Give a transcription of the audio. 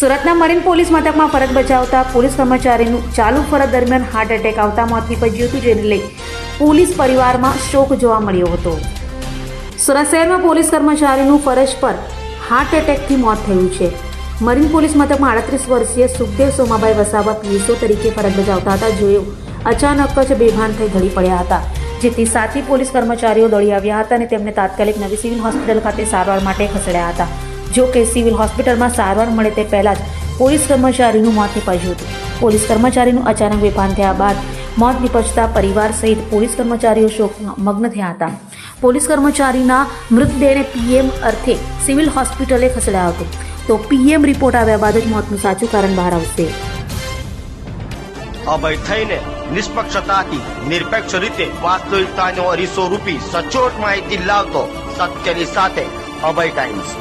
સુરતના marine police મથકમાં ફરજ બજાવતા પોલીસ કર્મચારીનું ચાલુ ફરજ દરમિયાન હાર્ટ એટેક આવતા મોત નીપજ્યું હતું, જેને લઈ પોલીસ પરિવારમાં શોક જોવા મળ્યો હતો. સુરત શહેરમાં પોલીસ કર્મચારીનું ફરજ પર હાર્ટ એટેકથી મોત થયું છે. મરીન પોલીસ મથકમાં 38 વર્ષીય સુખદેવ સોમાભાઈ વસાવા પીએસઓ તરીકે ફરજ બજાવતા હતા, જેઓ અચાનક જ બેભાન થઈ ઢળી પડ્યા હતા, જેથી સાથી પોલીસ કર્મચારીઓ દોડી આવ્યા હતા અને તેમને તાત્કાલિક નવી સિવિલ હોસ્પિટલ ખાતે સારવાર માટે ખસેડ્યા હતા. જો કે સિવિલ હોસ્પિટલમાં સારવાર મળે તે પહેલા જ પોલીસ કર્મચારીનું મોત નીપજ્યું હતું. પોલીસ કર્મચારીનું અચાનક બેભાન થયા બાદ મોત નીપજતા પરિવાર સહિત પોલીસ કર્મચારીઓ શોકમગ્ન થયા હતા. પોલીસ કર્મચારીના મૃતદેહને પીએમ અર્થે સિવિલ હોસ્પિટલે ખસેડાયો હતો, તો પીએમ રિપોર્ટ આવ્યા બાદ જ મોતનું સાચું કારણ બહાર આવશે. અભય થઈને નિષ્પક્ષતાથી નિરપેક્ષ રીતે વાસ્તવિકતાનો અરીસો રૂપી સચોટ માહિતી લાવતો સત્યની સાથે અભય ટાઈમ્સ.